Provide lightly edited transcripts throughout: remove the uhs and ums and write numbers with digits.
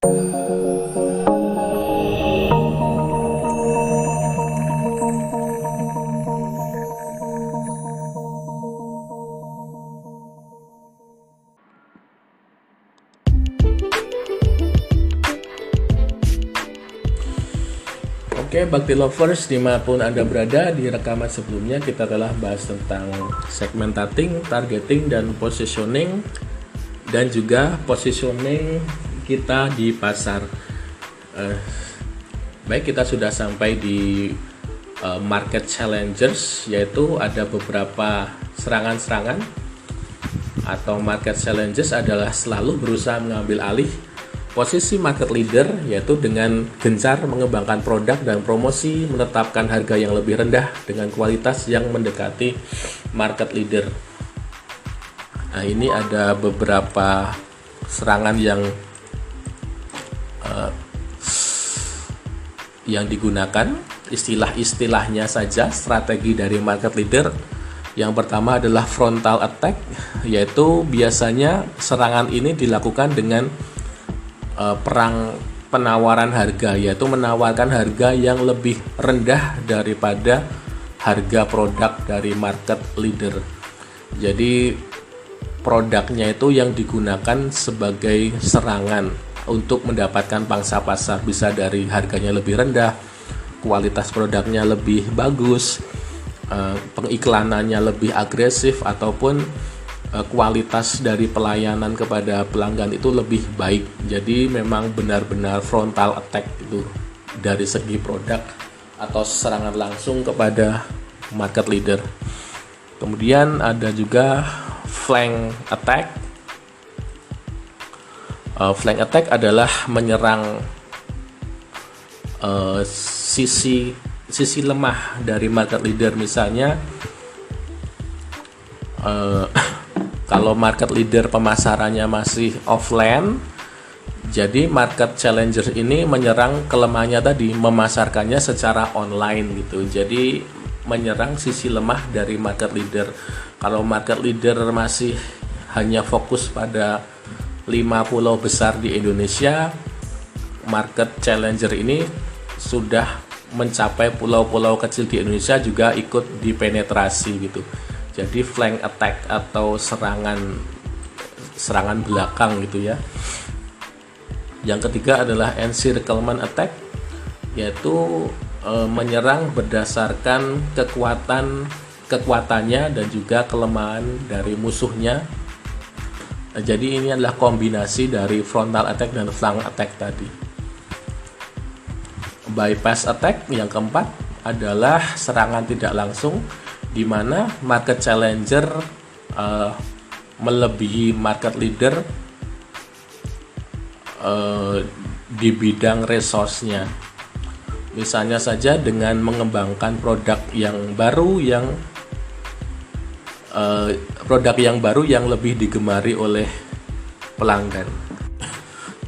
Oke, Bakti Lovers, dimanapun Anda berada, di rekaman sebelumnya kita telah bahas tentang segmenting, targeting, dan positioning, dan juga positioning kita di pasar. Baik, kita sudah sampai di market challengers, yaitu ada beberapa serangan-serangan atau market challenges adalah selalu berusaha mengambil alih posisi market leader, yaitu dengan gencar mengembangkan produk dan promosi, menetapkan harga yang lebih rendah dengan kualitas yang mendekati market leader. Nah, ini ada beberapa serangan yang digunakan, istilah-istilahnya saja, strategi dari market leader. Yang pertama adalah frontal attack, yaitu biasanya serangan ini dilakukan dengan perang penawaran harga, yaitu menawarkan harga yang lebih rendah daripada harga produk dari market leader. Jadi produknya itu yang digunakan sebagai serangan untuk mendapatkan pangsa pasar, bisa dari harganya lebih rendah, kualitas produknya lebih bagus, pengiklanannya lebih agresif, ataupun kualitas dari pelayanan kepada pelanggan itu lebih baik. Jadi memang benar-benar frontal attack itu dari segi produk atau serangan langsung kepada market leader. Kemudian ada juga flank attack. Flank attack adalah menyerang sisi lemah dari market leader. Misalnya kalau market leader pemasarannya masih offline, jadi market challenger ini menyerang kelemahannya tadi, memasarkannya secara online gitu. Jadi menyerang sisi lemah dari market leader. Kalau market leader masih hanya fokus pada 5 pulau besar di Indonesia, market challenger ini sudah mencapai pulau-pulau kecil di Indonesia juga ikut dipenetrasi gitu. Jadi flank attack atau serangan belakang gitu ya. Yang ketiga adalah encirclement attack, yaitu menyerang berdasarkan kekuatannya dan juga kelemahan dari musuhnya. Jadi ini adalah kombinasi dari frontal attack dan flank attack tadi. Bypass attack yang keempat adalah serangan tidak langsung, di mana market challenger melebihi market leader di bidang resource-nya. Misalnya saja dengan mengembangkan produk yang baru yang lebih digemari oleh pelanggan,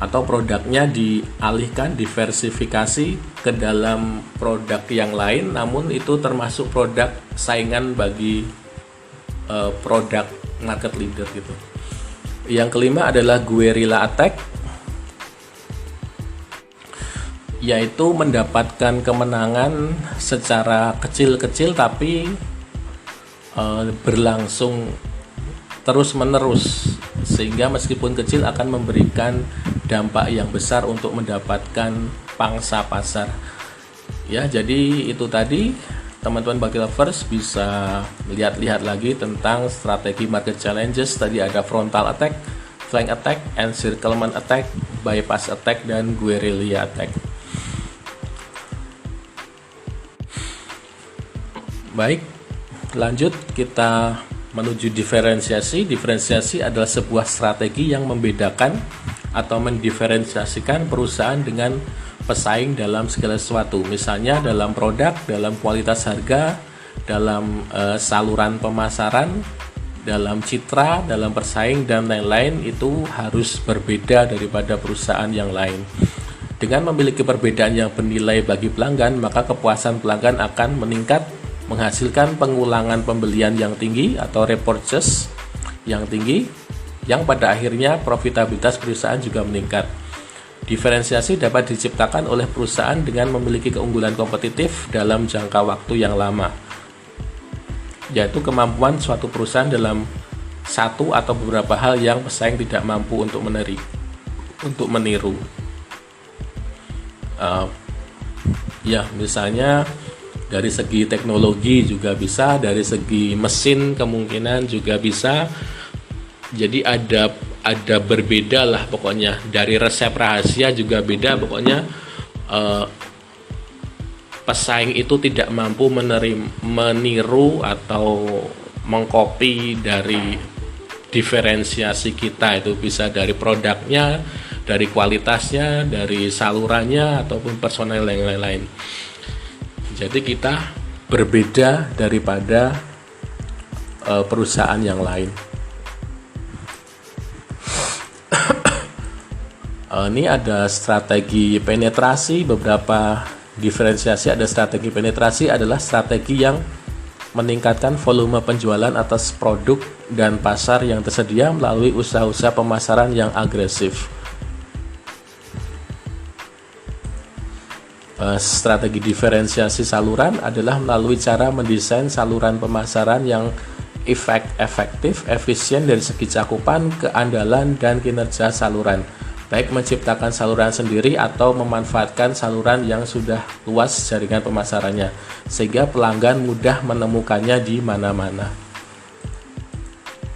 atau produknya dialihkan, diversifikasi ke dalam produk yang lain, namun itu termasuk produk saingan bagi produk market leader gitu. Yang kelima adalah guerrilla attack, yaitu mendapatkan kemenangan secara kecil-kecil tapi berlangsung terus-menerus, sehingga meskipun kecil akan memberikan dampak yang besar untuk mendapatkan pangsa pasar. Ya, jadi itu tadi teman-teman Bakti Lovers bisa lihat-lihat lagi tentang strategi market challenges. Tadi ada frontal attack, flank attack, encirclement attack, bypass attack, dan guerrilla attack. Baik, lanjut kita menuju diferensiasi. Diferensiasi adalah sebuah strategi yang membedakan atau mendiferensiasikan perusahaan dengan pesaing dalam segala sesuatu. Misalnya dalam produk, dalam kualitas harga, dalam saluran pemasaran, dalam citra, dalam persaing, dan lain-lain. Itu harus berbeda daripada perusahaan yang lain. Dengan memiliki perbedaan yang bernilai bagi pelanggan, maka kepuasan pelanggan akan meningkat, menghasilkan pengulangan pembelian yang tinggi atau repurchase yang tinggi, yang pada akhirnya profitabilitas perusahaan juga meningkat. Diferensiasi dapat diciptakan oleh perusahaan dengan memiliki keunggulan kompetitif dalam jangka waktu yang lama, yaitu kemampuan suatu perusahaan dalam satu atau beberapa hal yang pesaing tidak mampu untuk meniru. Ya, misalnya dari segi teknologi juga bisa, dari segi mesin kemungkinan juga bisa. Jadi ada berbeda lah pokoknya. Dari resep rahasia juga beda pokoknya. Pesaing itu tidak mampu meniru atau mengcopy dari diferensiasi kita. Itu bisa dari produknya, dari kualitasnya, dari salurannya, ataupun personel yang lain-lain. Jadi kita berbeda daripada perusahaan yang lain. Ini ada strategi penetrasi. Beberapa diferensiasi ada strategi penetrasi adalah strategi yang meningkatkan volume penjualan atas produk dan pasar yang tersedia melalui usaha-usaha pemasaran yang agresif. Strategi diferensiasi saluran adalah melalui cara mendesain saluran pemasaran yang efektif, efisien dari segi cakupan, keandalan, dan kinerja saluran, baik menciptakan saluran sendiri atau memanfaatkan saluran yang sudah luas jaringan pemasarannya, sehingga pelanggan mudah menemukannya di mana-mana.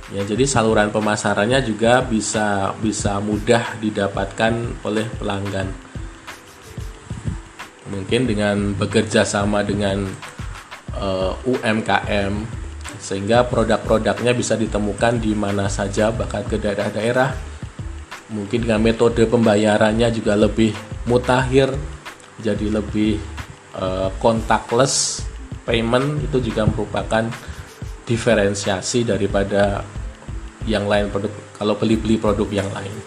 Ya, jadi saluran pemasarannya juga bisa mudah didapatkan oleh pelanggan. Mungkin dengan bekerja sama dengan UMKM, sehingga produk-produknya bisa ditemukan di mana saja, bahkan ke daerah-daerah. Mungkin dengan metode pembayarannya juga lebih mutakhir, jadi lebih contactless payment. Itu juga merupakan diferensiasi daripada yang lain produk. Kalau beli produk yang lain,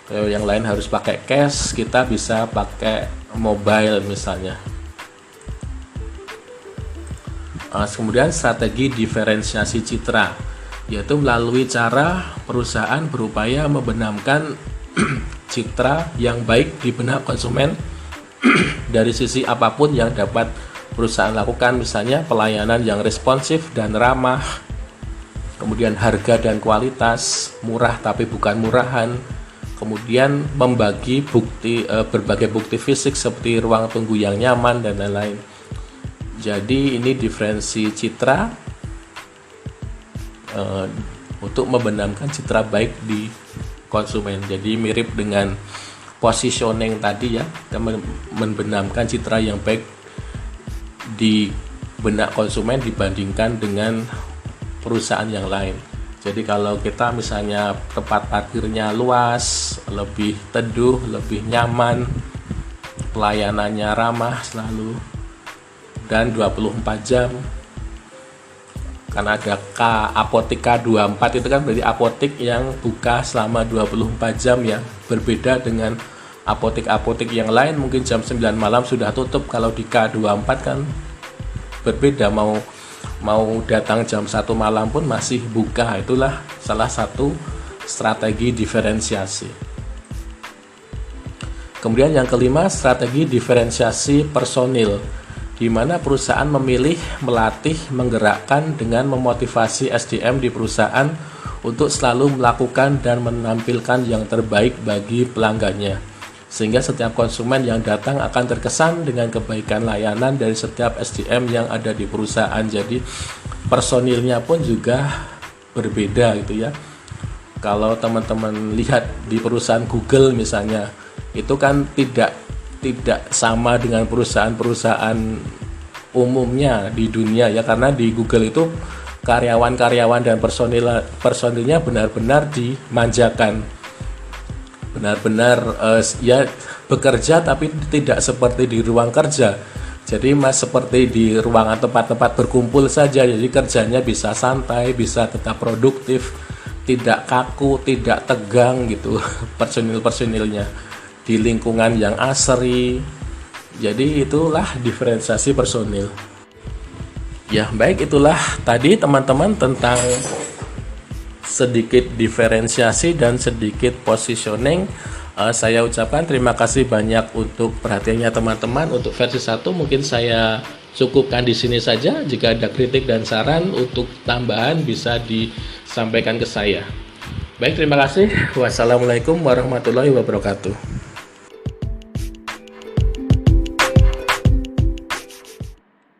kalau yang lain harus pakai cash, kita bisa pakai mobile misalnya. Kemudian strategi diferensiasi citra, yaitu melalui cara perusahaan berupaya membenamkan citra yang baik di benak konsumen dari sisi apapun yang dapat perusahaan lakukan, misalnya pelayanan yang responsif dan ramah, kemudian harga dan kualitas, murah tapi bukan murahan, kemudian membagi berbagai bukti fisik seperti ruang tunggu yang nyaman dan lain-lain. Jadi ini diferensi citra untuk membenamkan citra baik di konsumen. Jadi mirip dengan positioning tadi ya, kita membenamkan citra yang baik di benak konsumen dibandingkan dengan perusahaan yang lain. Jadi kalau kita misalnya tempat parkirnya luas, lebih teduh, lebih nyaman, pelayanannya ramah selalu, dan 24 jam. Karena ada apotik K24 itu kan berarti apotik yang buka selama 24 jam ya. Berbeda dengan apotik-apotik yang lain mungkin jam 9 malam sudah tutup. Kalau di K24 kan berbeda, mau datang jam 1 malam pun masih buka. Itulah salah satu strategi diferensiasi. Kemudian yang kelima, strategi diferensiasi personil, di mana perusahaan memilih, melatih, menggerakkan dengan memotivasi SDM di perusahaan untuk selalu melakukan dan menampilkan yang terbaik bagi pelanggannya, sehingga setiap konsumen yang datang akan terkesan dengan kebaikan layanan dari setiap SDM yang ada di perusahaan. Jadi personilnya pun juga berbeda gitu ya. Kalau teman-teman lihat di perusahaan Google misalnya, itu kan tidak sama dengan perusahaan-perusahaan umumnya di dunia ya, karena di Google itu karyawan-karyawan dan personilnya benar-benar dimanjakan, benar-benar ya bekerja tapi tidak seperti di ruang kerja. Jadi seperti di ruangan tempat-tempat berkumpul saja. Jadi kerjanya bisa santai, bisa tetap produktif, tidak kaku, tidak tegang gitu personil-personilnya di lingkungan yang asri. Jadi itulah diferensiasi personil. Ya, baik, itulah tadi teman-teman tentang sedikit diferensiasi dan sedikit positioning. Saya ucapkan terima kasih banyak untuk perhatiannya teman-teman. Untuk versi 1 mungkin saya cukupkan di sini saja. Jika ada kritik dan saran untuk tambahan bisa disampaikan ke saya. Baik, terima kasih. Wassalamualaikum warahmatullahi wabarakatuh.